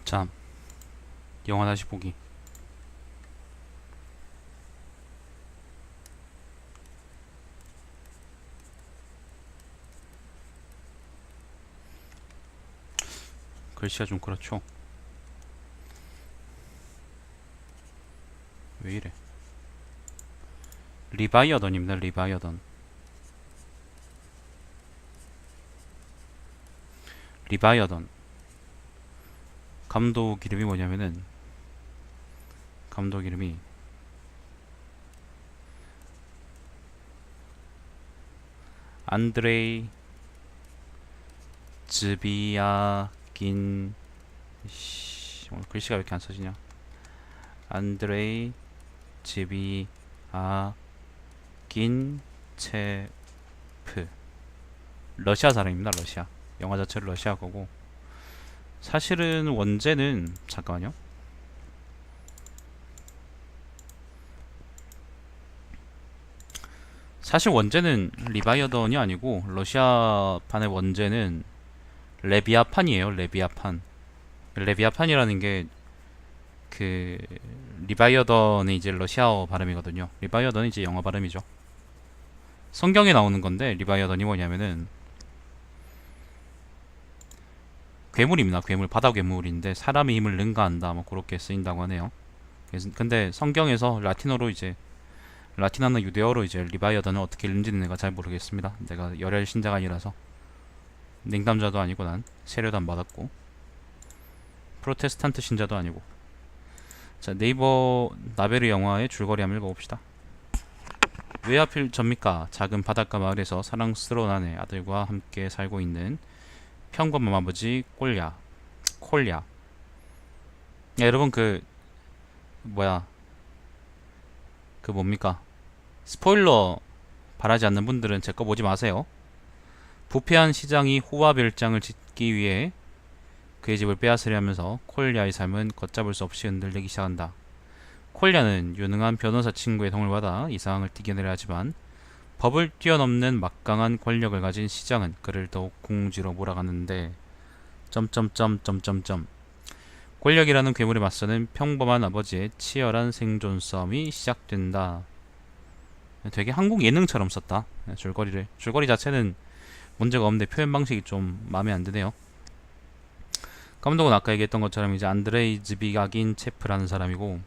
자, 영화 다시 보기. 글씨가 좀 그렇죠. 왜 이래? 리바이어던입니다. 리바이어던. 리바이어던. 감독 이름이 뭐냐면은 감독 이름이 안드레이 즈비아긴. 오늘 글씨가 왜 이렇게 안 써지냐? 안드레이 즈비아긴 체프. 러시아 사람입니다. 러시아. 영화 자체를 러시아 거고, 사실은 원제는 잠깐만요. 사실 원제는 리바이어던이 아니고 러시아판의 원제는 레비아판이에요. 레비아판. 레비아판이라는 게 그 리바이어던이 이제 러시아어 발음이거든요. 리바이어던이 이제 영어 발음이죠. 성경에 나오는 건데, 리바이어던이 뭐냐면은 괴물입니다. 괴물, 바다 괴물인데 사람의 힘을 능가한다, 뭐 그렇게 쓰인다고 하네요. 근데 성경에서 라틴어로 이제 라틴어나 유대어로 이제 리바이어던을 어떻게 읽는지는 내가 잘 모르겠습니다. 내가 열혈 신자가 아니라서. 냉담자도 아니고, 난 세례도 안 받았고 프로테스탄트 신자도 아니고. 자, 네이버 나베르 영화의 줄거리 한번 읽어봅시다. 왜 하필 접니까? 작은 바닷가 마을에서 사랑스러운 아내, 아들과 함께 살고 있는 평범한 아버지 콜야. 야, 여러분 뭐야 뭡니까? 스포일러 바라지 않는 분들은 제 거 보지 마세요. 부패한 시장이 호화별장을 짓기 위해 그의 집을 빼앗으려 하면서 콜야의 삶은 걷잡을 수 없이 흔들리기 시작한다. 콜야는 유능한 변호사 친구의 도움을 받아 이 상황을 이겨내려 하지만, 법을 뛰어넘는 막강한 권력을 가진 시장은 그를 더욱 궁지로 몰아가는데 점점점. 권력이라는 괴물에 맞서는 평범한 아버지의 치열한 생존 싸움이 시작된다. 되게 한국 예능처럼 썼다. 줄거리 자체는 문제가 없는데 표현 방식이 좀 마음에 안 드네요. 감독은 아까 얘기했던 것처럼 이제 안드레이 즈비가긴 체프라는 사람이고,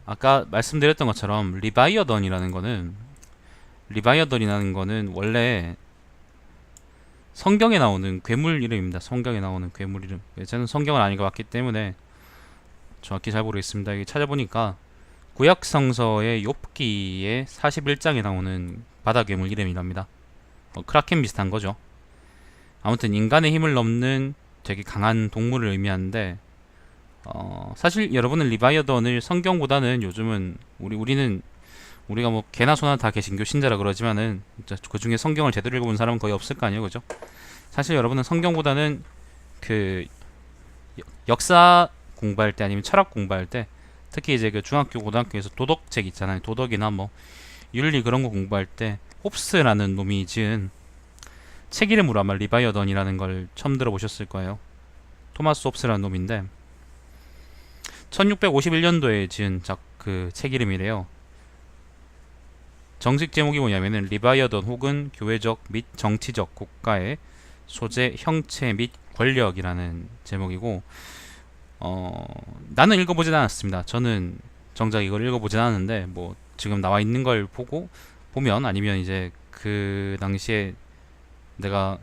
아까 말씀드렸던 것처럼 리바이어던이라는 거는 원래 성경에 나오는 괴물 이름입니다. 성경에 나오는 괴물 이름. 저는 성경을 안 읽어봤기 때문에 정확히 잘 모르겠습니다. 이게 찾아보니까 구약 성서의 욥기의 41장에 나오는 바다 괴물 이름이랍니다. 크라켄 비슷한 거죠. 아무튼 인간의 힘을 넘는 되게 강한 동물을 의미하는데, 사실 여러분은 리바이어던을 성경보다는 요즘은 우리가 뭐 개나 소나 다 개신교 신자라 그러지만은 그 중에 성경을 제대로 읽어본 사람은 거의 없을 거 아니에요, 그죠? 사실 여러분은 성경보다는 그 역사 공부할 때, 아니면 철학 공부할 때, 특히 이제 그 중학교 고등학교에서 도덕책 있잖아요. 도덕이나 뭐 윤리 그런 거 공부할 때 홉스라는 놈이 지은 책 이름으로 아마 리바이어던이라는 걸 처음 들어보셨을 거예요. 토마스 홉스라는 놈인데 1651년도에 지은 그 책 이름이래요. 정식 제목이 뭐냐면은 리바이어던 혹은 교회적 및 정치적 국가의 소재, 형체 및 권력이라는 제목이고, 나는 읽어보진 않았습니다. 저는 정작 이걸 읽어보진 않았는데, 뭐 지금 나와 있는 걸 보면, 아니면 이제 그 당시에 내가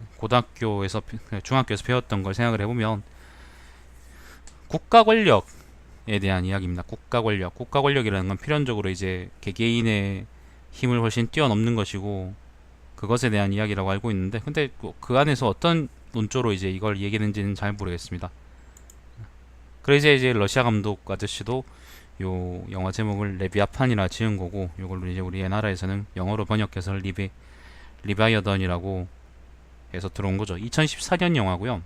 중학교에서 배웠던 걸 생각을 해보면, 국가 권력에 대한 이야기입니다. 국가 권력이라는 건 필연적으로 이제 개개인의 힘을 훨씬 뛰어넘는 것이고, 그것에 대한 이야기라고 알고 있는데, 근데 그 안에서 어떤 논조로 이제 이걸 얘기했는지는 잘 모르겠습니다. 그래서 이제 러시아 감독 아저씨도 요 영화 제목을 레비아판이라 지은 거고, 요걸로 이제 우리 나라에서는 영어로 번역해서 리바이어던이라고 해서 들어온 거죠. 2014년 영화고요.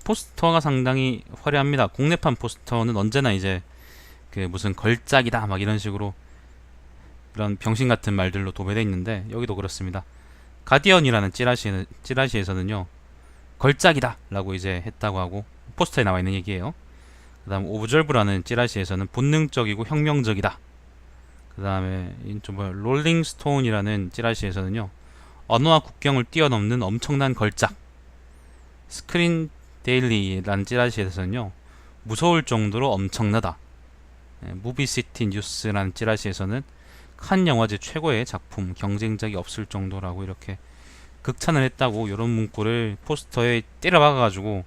포스터가 상당히 화려합니다. 국내판 포스터는 언제나 이제 그 무슨 걸작이다 막 이런 식으로 그런 병신 같은 말들로 도배되어 있는데, 여기도 그렇습니다. 가디언이라는 찌라시에서는요, 걸작이다 라고 이제 했다고 하고, 포스터에 나와 있는 얘기예요. 그 다음 오브졸브라는 찌라시에서는 본능적이고 혁명적이다. 그 다음에 롤링스톤이라는 찌라시에서는요, 언어와 국경을 뛰어넘는 엄청난 걸작. 스크린 데일리라는 찌라시에서는요, 무서울 정도로 엄청나다. 무비시티 뉴스라는 찌라시에서는 칸 영화제 최고의 작품, 경쟁작이 없을 정도라고 이렇게 극찬을 했다고, 이런 문구를 포스터에 때려박아가지고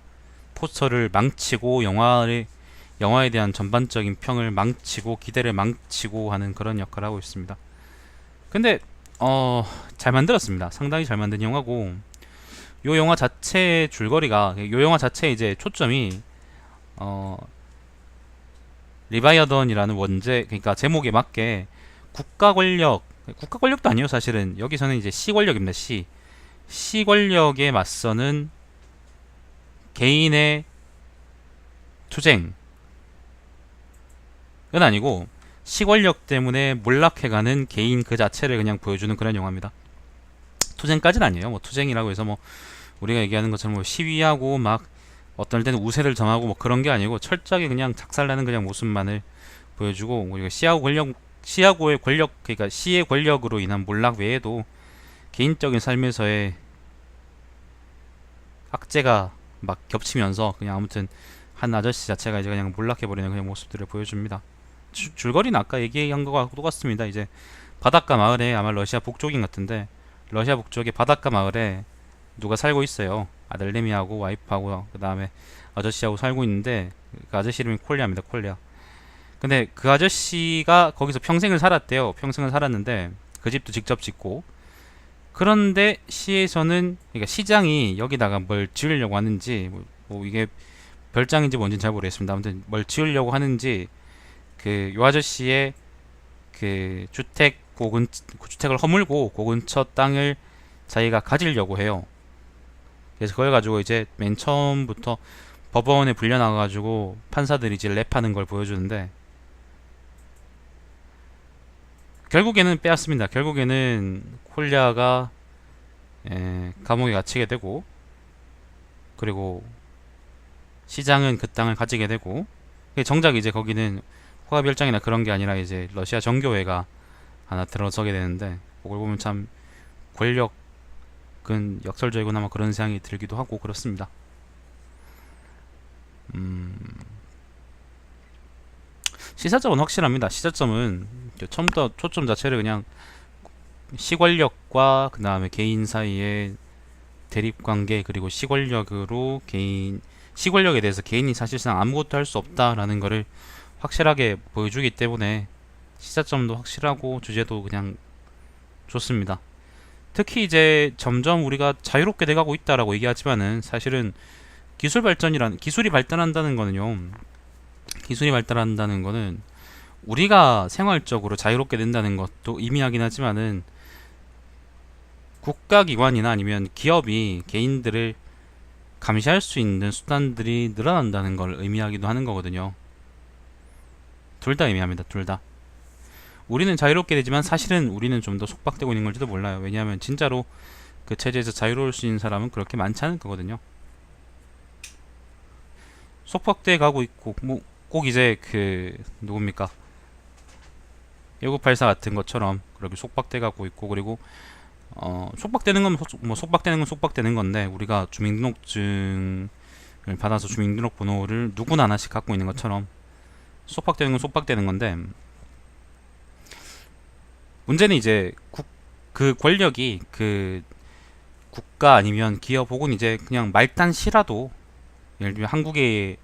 포스터를 망치고 영화에 대한 전반적인 평을 망치고 기대를 망치고 하는 그런 역할을 하고 있습니다. 근데 잘 만들었습니다. 상당히 잘 만든 영화고, 요 영화 자체의 줄거리가, 요 영화 자체의 이제 초점이 리바이어던이라는 원제, 그러니까 제목에 맞게 국가 권력도 아니에요. 사실은 여기서는 이제 시 권력입니다. 시 권력에 맞서는 개인의 투쟁은 아니고, 시 권력 때문에 몰락해가는 개인 그 자체를 그냥 보여주는 그런 영화입니다. 투쟁까지는 아니에요. 뭐 투쟁이라고 해서 뭐 우리가 얘기하는 것처럼 뭐 시위하고 막 어떨 때는 우세를 정하고 뭐 그런 게 아니고, 철저하게 그냥 작살나는 그냥 모습만을 보여주고, 우리가 시하고의 권력, 그러니까 시의 권력으로 인한 몰락 외에도 개인적인 삶에서의 악재가 막 겹치면서 그냥 아무튼 한 아저씨 자체가 이제 그냥 몰락해버리는 그냥 모습들을 보여줍니다. 줄거리는 아까 얘기한 거와 똑같습니다. 이제 바닷가 마을에, 아마 러시아 북쪽인 같은데, 러시아 북쪽의 바닷가 마을에 누가 살고 있어요. 아들내미하고 와이프하고 그 다음에 아저씨하고 살고 있는데, 그 아저씨 이름이 콜리아입니다. 콜리아. 근데 그 아저씨가 거기서 평생을 살았대요. 평생을 살았는데 그 집도 직접 짓고, 그런데 시에서는, 그러니까 시장이 여기다가 뭘 지으려고 하는지, 뭐 이게 별장인지 뭔지는 잘 모르겠습니다. 아무튼 뭘 지으려고 하는지, 그 요 아저씨의 그 주택을 허물고 그 근처 땅을 자기가 가지려고 해요. 그래서 그걸 가지고 이제 맨 처음부터 법원에 불려나가가지고 판사들이 이제 랩하는 걸 보여주는데, 결국에는 빼앗습니다. 결국에는 콜리아가 감옥에 갇히게 되고, 그리고 시장은 그 땅을 가지게 되고, 정작 이제 거기는 호가별장이나 그런 게 아니라 이제 러시아 정교회가 하나 들어서게 되는데, 그걸 보면 참 권력은 역설적이구나 뭐 그런 생각이 들기도 하고 그렇습니다. 시사점은 확실합니다. 시사점은 처음부터 초점 자체를 그냥 시권력과 그 다음에 개인 사이의 대립관계, 그리고 시권력에 대해서 개인이 사실상 아무것도 할 수 없다라는 것을 확실하게 보여주기 때문에 시사점도 확실하고 주제도 그냥 좋습니다. 특히 이제 점점 우리가 자유롭게 돼가고 있다라고 얘기하지만은, 사실은 기술이 발전한다는 거는 우리가 생활적으로 자유롭게 된다는 것도 의미하긴 하지만은, 국가기관이나 아니면 기업이 개인들을 감시할 수 있는 수단들이 늘어난다는 걸 의미하기도 하는 거거든요. 둘 다 의미합니다. 둘 다. 우리는 자유롭게 되지만 사실은 우리는 좀 더 속박되고 있는 걸지도 몰라요. 왜냐하면 진짜로 그 체제에서 자유로울 수 있는 사람은 그렇게 많지 않을 거거든요. 속박돼 가고 있고, 뭐 꼭 이제 그 누굽니까, 1984 같은 것처럼 그렇게 속박돼 가고 있고, 그리고 속박되는 건 속박되는 건데, 우리가 주민등록증을 받아서 주민등록 번호를 누구나 하나씩 갖고 있는 것처럼 속박되는 건 속박되는 건데, 문제는 이제 그 권력이 그 국가 아니면 기업 혹은 이제 그냥 말단 시라도, 예를 들면 한국에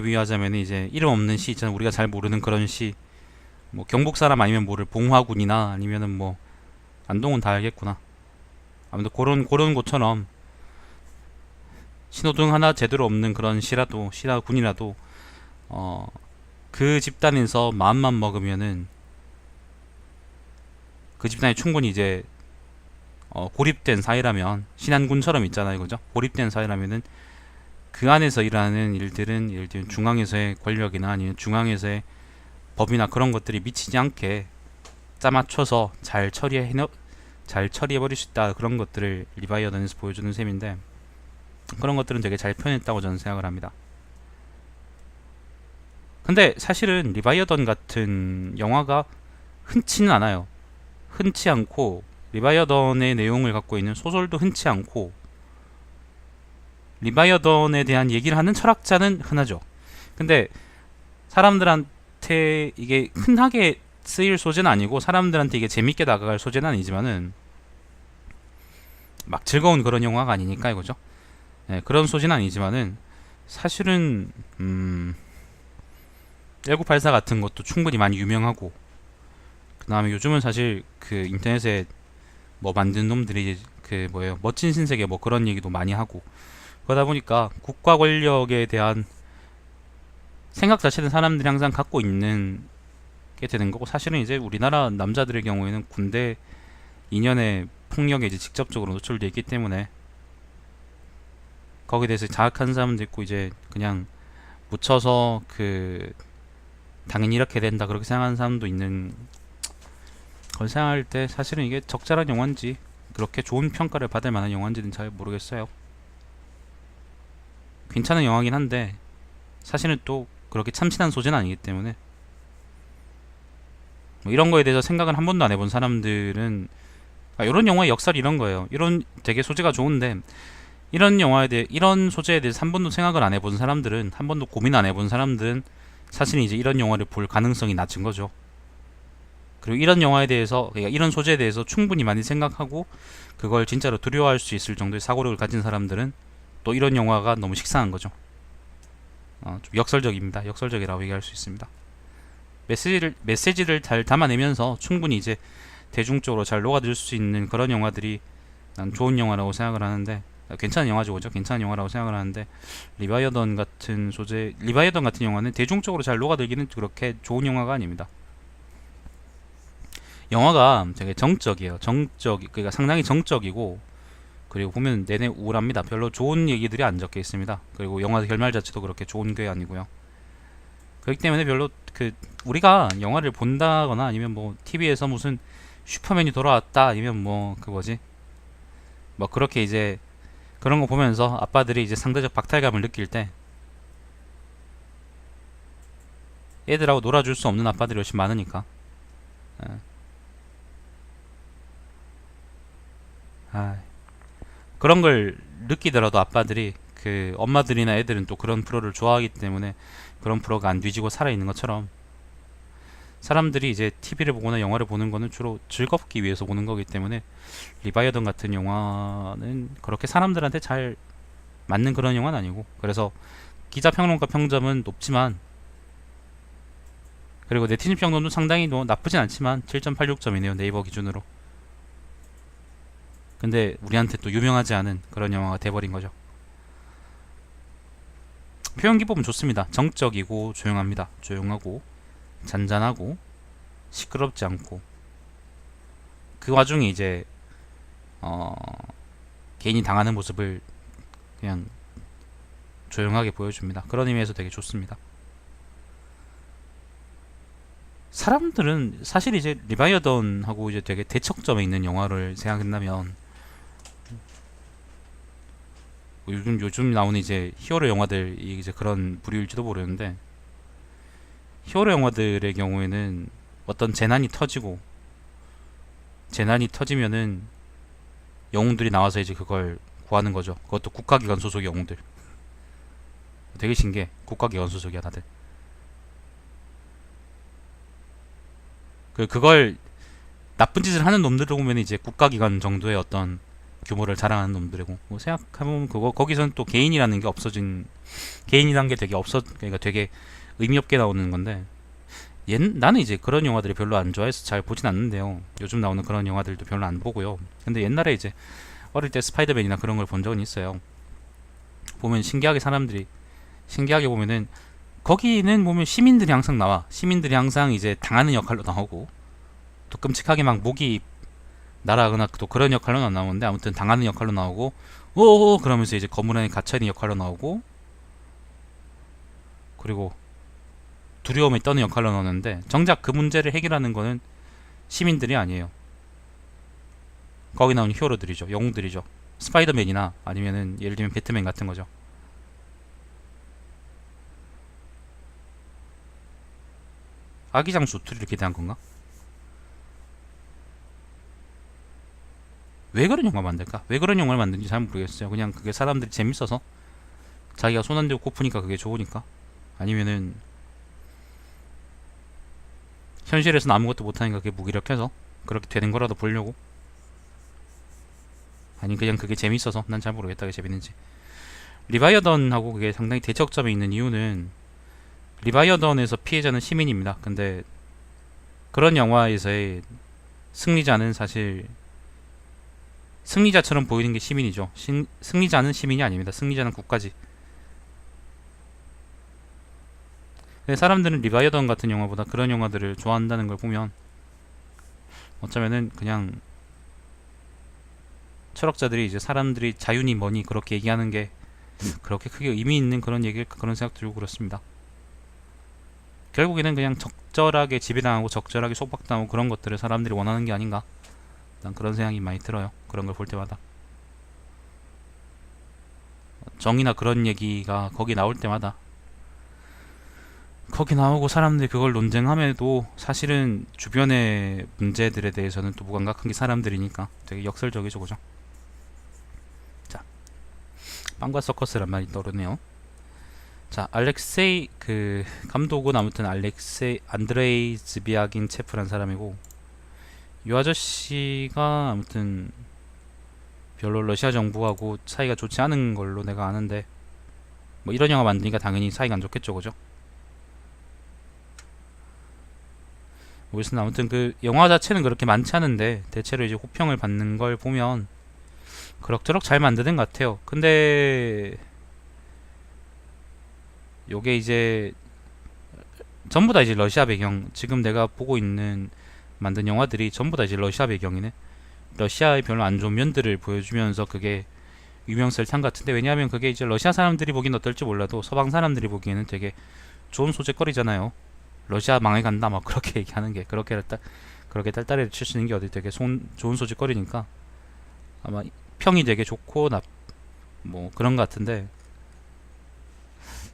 비유하자면 이제 이름 없는 시 있잖아요. 우리가 잘 모르는 그런 시, 뭐 경북 사람 아니면 모를 봉화군이나 아니면은 뭐 안동은 다 알겠구나. 아무튼 그런 곳처럼 신호등 하나 제대로 없는 그런 시나 군이라도 그 집단에서 마음만 먹으면은, 그 집단이 충분히 이제 고립된 사회라면, 신안군처럼 있잖아요, 그죠? 고립된 사회라면은 그 안에서 일하는 일들은, 예를 들면 중앙에서의 권력이나 아니면 중앙에서의 법이나 그런 것들이 미치지 않게 짜맞춰서 잘 처리해버릴 수 있다, 그런 것들을 리바이어던에서 보여주는 셈인데, 그런 것들은 되게 잘 표현했다고 저는 생각을 합니다. 근데 사실은 리바이어던 같은 영화가 흔치는 않아요. 흔치 않고 리바이어던의 내용을 갖고 있는 소설도 흔치 않고 리바이어던에 대한 얘기를 하는 철학자는 흔하죠. 근데 사람들한테 이게 흔하게 쓰일 소재는 아니고 사람들한테 이게 재밌게 다가갈 소재는 아니지만은 막 즐거운 그런 영화가 아니니까 이거죠. 네, 그런 소재는 아니지만은 사실은 1984 같은 것도 충분히 많이 유명하고 그 다음에 요즘은 사실 그 인터넷에 뭐 만든 놈들이 그 뭐예요 멋진 신세계 뭐 그런 얘기도 많이 하고 그러다 보니까 국가 권력에 대한 생각 자체는 사람들이 항상 갖고 있는 게 되는 거고 사실은 이제 우리나라 남자들의 경우에는 군대 2년의 폭력에 이제 직접적으로 노출돼 있기 때문에 거기에 대해서 자학한 사람도 있고 이제 그냥 묻혀서 그 당연히 이렇게 된다 그렇게 생각하는 사람도 있는 걸 생각할 때 사실은 이게 적절한 영화인지 그렇게 좋은 평가를 받을 만한 영화인지는 잘 모르겠어요. 괜찮은 영화긴 한데 사실은 또 그렇게 참신한 소재는 아니기 때문에 뭐 이런 거에 대해서 생각을 한 번도 안 해본 사람들은 이런 영화의 역설이 이런 거예요. 이런 되게 소재가 좋은데 이런 영화에 대해 이런 소재에 대해서 한 번도 생각을 안 해본 사람들은 한 번도 고민 안 해본 사람들은 사실 이제 이런 영화를 볼 가능성이 낮은 거죠. 그리고 이런 영화에 대해서 그러니까 이런 소재에 대해서 충분히 많이 생각하고 그걸 진짜로 두려워할 수 있을 정도의 사고력을 가진 사람들은 또 이런 영화가 너무 식상한 거죠. 좀 역설적입니다. 역설적이라고 얘기할 수 있습니다. 메시지를 잘 담아내면서 충분히 이제 대중적으로 잘 녹아들 수 있는 그런 영화들이 난 좋은 영화라고 생각을 하는데 괜찮은 영화죠, 그죠? 괜찮은 영화라고 생각을 하는데 리바이어던 같은 영화는 대중적으로 잘 녹아들기는 그렇게 좋은 영화가 아닙니다. 영화가 되게 정적이에요. 그러니까 상당히 정적이고 그리고 보면 내내 우울합니다. 별로 좋은 얘기들이 안 적혀 있습니다. 그리고 영화 결말 자체도 그렇게 좋은 게 아니고요. 그렇기 때문에 별로 그 우리가 영화를 본다거나 아니면 뭐 TV에서 무슨 슈퍼맨이 돌아왔다 아니면 뭐 그 뭐지 뭐 그렇게 이제 그런 거 보면서 아빠들이 이제 상대적 박탈감을 느낄 때 애들하고 놀아줄 수 없는 아빠들이 훨씬 많으니까 예. 그런 걸 느끼더라도 아빠들이 그 엄마들이나 애들은 또 그런 프로를 좋아하기 때문에 그런 프로가 안 뒤지고 살아있는 것처럼 사람들이 이제 TV를 보거나 영화를 보는 거는 주로 즐겁기 위해서 보는 거기 때문에 리바이어던 같은 영화는 그렇게 사람들한테 잘 맞는 그런 영화는 아니고 그래서 기자 평론가 평점은 높지만 그리고 네티즌 평점도 상당히 나쁘진 않지만 7.86점이네요 네이버 기준으로. 근데 우리한테 또 유명하지 않은 그런 영화가 돼버린 거죠. 표현 기법은 좋습니다. 정적이고 조용합니다. 조용하고 잔잔하고 시끄럽지 않고 그 와중에 이제 개인이 당하는 모습을 그냥 조용하게 보여줍니다. 그런 의미에서 되게 좋습니다. 사람들은 사실 이제 리바이어던하고 이제 되게 대척점에 있는 영화를 생각한다면 요즘 나오는 이제 히어로 영화들이 이제 그런 부류일지도 모르는데 히어로 영화들의 경우에는 어떤 재난이 터지면은 영웅들이 나와서 이제 그걸 구하는 거죠. 그것도 국가기관 소속 영웅들. 되게 신기해. 국가기관 소속이야 다들. 그걸 나쁜 짓을 하는 놈들을 보면 이제 국가기관 정도의 어떤 규모를 자랑하는 놈들이고 뭐 생각하면 거기서는 또 개인이라는 게 없어진 개인이라는 게 그러니까 되게 의미 없게 나오는 건데 나는 이제 그런 영화들이 별로 안 좋아해서 잘 보진 않는데요. 요즘 나오는 그런 영화들도 별로 안 보고요. 근데 옛날에 이제 어릴 때 스파이더맨이나 그런 걸 본 적은 있어요. 보면 신기하게 보면은 거기는 보면 시민들이 항상 나와. 시민들이 항상 이제 당하는 역할로 나오고 또 끔찍하게 막 무기 날아가거나 또 그런 역할로 안 나오는데 아무튼 당하는 역할로 나오고 오오 그러면서 이제 건물 안에 갇혀있는 역할로 나오고 그리고 두려움에 떠는 역할로 나오는데 정작 그 문제를 해결하는 거는 시민들이 아니에요. 거기 나오는 히어로들이죠. 영웅들이죠. 스파이더맨이나 아니면은 예를 들면 배트맨 같은 거죠. 아기장수 2를 기대한 건가? 왜 그런 영화 만들까? 왜 그런 영화를 만든지 잘 모르겠어요. 그냥 그게 사람들이 재밌어서 자기가 손 안 대고 고프니까 그게 좋으니까, 아니면은 현실에서는 아무것도 못하니까 그게 무기력해서 그렇게 되는 거라도 보려고, 아니 그냥 그게 재밌어서. 난 잘 모르겠다 그게 재밌는지. 리바이어던하고 그게 상당히 대척점에 있는 이유는, 리바이어던에서 피해자는 시민입니다. 근데 그런 영화에서의 승리자는 사실 승리자처럼 보이는 게 시민이죠. 승리자는 시민이 아닙니다. 승리자는 국가지. 근데 사람들은 리바이어던 같은 영화보다 그런 영화들을 좋아한다는 걸 보면, 어쩌면은 그냥 철학자들이 이제 사람들이 자유니 뭐니 그렇게 얘기하는 게 그렇게 크게 의미 있는 그런 얘기를, 그런 생각 들고 그렇습니다. 결국에는 그냥 적절하게 지배당하고 적절하게 속박당하고 그런 것들을 사람들이 원하는 게 아닌가, 난 그런 생각이 많이 들어요. 그런 걸 볼 때마다. 정의나 그런 얘기가 거기 나올 때마다, 거기 나오고 사람들이 그걸 논쟁함에도 사실은 주변의 문제들에 대해서는 또 무감각한 게 사람들이니까 되게 역설적이죠, 그죠? 자, 빵과 서커스란 말이 떠오르네요. 자, 알렉세이 그 감독은 아무튼 알렉세이 안드레이 즈비아긴 체프란 사람이고, 이 아저씨가 아무튼 별로 러시아 정부하고 사이가 좋지 않은 걸로 내가 아는데, 뭐 이런 영화 만드니까 당연히 사이가 안 좋겠죠, 그죠? 그래서 아무튼 그 영화 자체는 그렇게 많지 않은데 대체로 이제 호평을 받는 걸 보면 그럭저럭 잘 만드는 것 같아요. 근데 요게 이제 전부 다 이제 러시아 배경, 지금 내가 보고 있는 만든 영화들이 전부 다 이제 러시아 배경이네. 러시아의 별로 안 좋은 면들을 보여주면서 그게 유명설탕 같은데, 왜냐하면 그게 이제 러시아 사람들이 보기엔 어떨지 몰라도 서방 사람들이 보기에는 되게 좋은 소재거리잖아요. 러시아 망해간다 막 그렇게 얘기하는 게, 그렇게 딸딸이를 칠 수 있는 게 어디 되게 좋은 소재거리니까 아마 평이 되게 좋고 뭐 그런 것 같은데,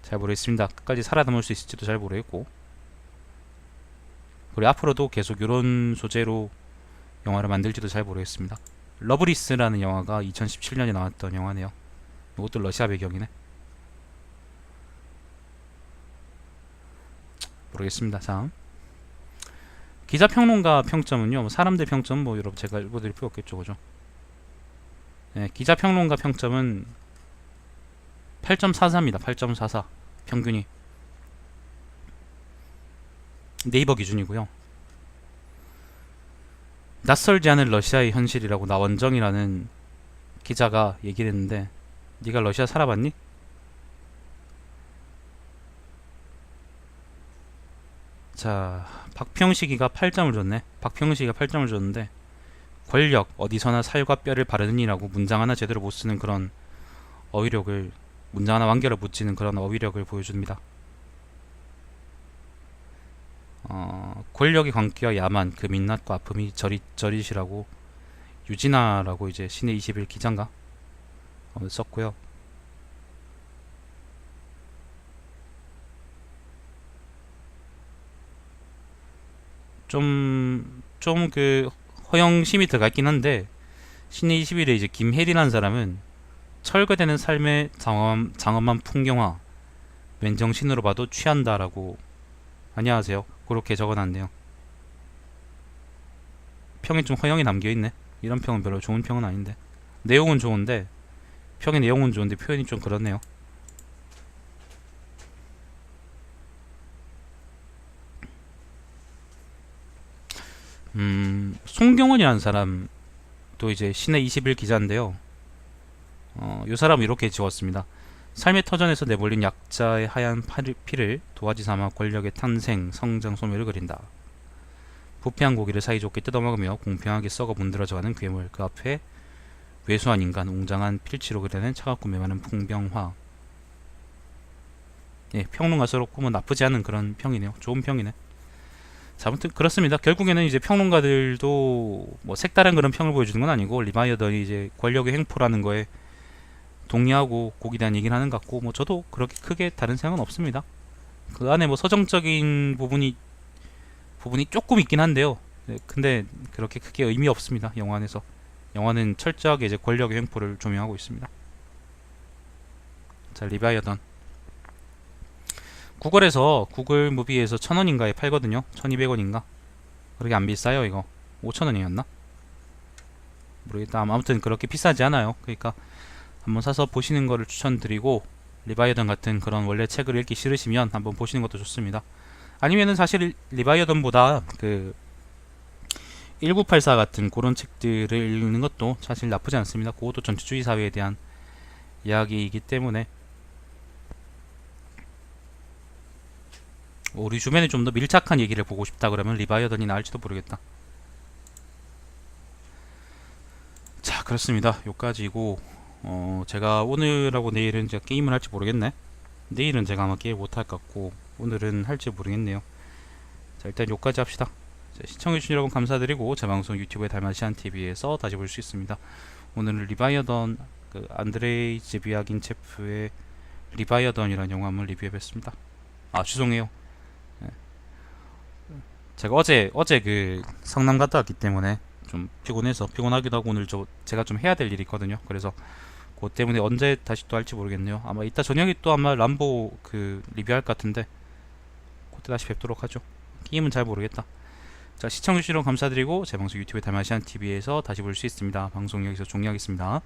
잘 모르겠습니다. 끝까지 살아남을 수 있을지도 잘 모르겠고, 그리고 앞으로도 계속 이런 소재로 영화를 만들지도 잘 모르겠습니다. 러브리스라는 영화가 2017년에 나왔던 영화네요. 이것도 러시아 배경이네. 모르겠습니다. 자, 기자평론가 평점은요, 뭐 사람들 평점 뭐 여러분 제가 읽어드릴 필요 없겠죠, 그죠? 네, 기자평론가 평점은 8.44입니다. 8.44 평균이. 네이버 기준이고요. 낯설지 않은 러시아의 현실이라고 나원정이라는 기자가 얘기를 했는데, 네가 러시아 살아봤니? 자, 박평식이가 8점을 줬네. 박평식이가 8점을 줬는데, 권력 어디서나 살과 뼈를 바르느니라고 문장 하나 제대로 못 쓰는 그런 어휘력을, 문장 하나 완결을 붙이는 그런 어휘력을 보여줍니다. 권력의 광기와 야만, 그 민낯과 아픔이 저릿저릿이라고 유진아라고 이제 신의 21 기자인가 썼고요. 좀 그 허영심이 들어가 있긴 한데, 신의 21에 이제 김혜리라는 사람은 철거되는 삶의 장엄한 풍경화, 맨정신으로 봐도 취한다라고, 안녕하세요, 그렇게 적어놨네요. 평에 좀 허영이 남겨있네. 이런 평은 별로 좋은 평은 아닌데, 내용은 좋은데, 평의 내용은 좋은데 표현이 좀 그렇네요. 송경원이라는 사람도 이제 신의 21 기자인데요. 이 사람은 이렇게 지웠습니다. 삶의 터전에서 내몰린 약자의 하얀 피를 도화지 삼아 권력의 탄생, 성장, 소멸을 그린다. 부패한 고기를 사이좋게 뜯어먹으며 공평하게 썩어 문드러져가는 괴물, 그 앞에 왜소한 인간, 웅장한 필치로 그려낸 차갑고 메마른 풍병화. 예, 평론가스럽고 뭐 나쁘지 않은 그런 평이네요. 좋은 평이네. 자, 아무튼 그렇습니다. 결국에는 이제 평론가들도 뭐 색다른 그런 평을 보여주는 건 아니고 리바이어던이 이제 권력의 횡포라는 거에 동의하고 거기에 대한 얘기를 하는 것 같고, 뭐 저도 그렇게 크게 다른 생각은 없습니다. 그 안에 뭐 서정적인 부분이 조금 있긴 한데요. 네, 근데 그렇게 크게 의미 없습니다. 영화 안에서. 영화는 철저하게 이제 권력의 횡포를 조명하고 있습니다. 자, 리바이어던. 구글 무비에서 1,000원인가에 팔거든요. 1,200원인가? 그렇게 안 비싸요, 이거. 5,000원이었나? 모르겠다. 아무튼 그렇게 비싸지 않아요. 그러니까 한번 사서 보시는 거를 추천드리고, 리바이어던 같은 그런 원래 책을 읽기 싫으시면 한번 보시는 것도 좋습니다. 아니면은 사실 리바이어던보다 그 1984 같은 그런 책들을 읽는 것도 사실 나쁘지 않습니다. 그것도 전체주의 사회에 대한 이야기이기 때문에 우리 주변에 좀 더 밀착한 얘기를 보고 싶다 그러면 리바이어던이 나을지도 모르겠다. 자, 그렇습니다. 요까지고 제가 오늘하고 내일은 제가 게임을 할지 모르겠네. 내일은 제가 아마 게임 못할 것 같고 오늘은 할지 모르겠네요. 자, 일단 요까지 합시다. 자, 시청해주신 여러분 감사드리고 제 방송 유튜브에 달마시안TV에서 다시 볼 수 있습니다. 오늘은 리바이어던, 그 안드레이 제비아긴체프의 리바이어던이라는 영화를 리뷰해봤습니다. 아, 죄송해요. 예. 제가 어제 그 성남 갔다 왔기 때문에 좀 피곤해서, 피곤하기도 하고 오늘 제가 좀 해야 될 일이 있거든요. 그래서 그것 때문에 언제 다시 또 할지 모르겠네요. 아마 이따 저녁에 또 아마 람보 그 리뷰할 것 같은데 그때 다시 뵙도록 하죠. 게임은 잘 모르겠다. 자, 시청해주시러 감사드리고 제 방송 유튜브에 달마시안TV에서 다시 볼 수 있습니다. 방송 여기서 종료하겠습니다.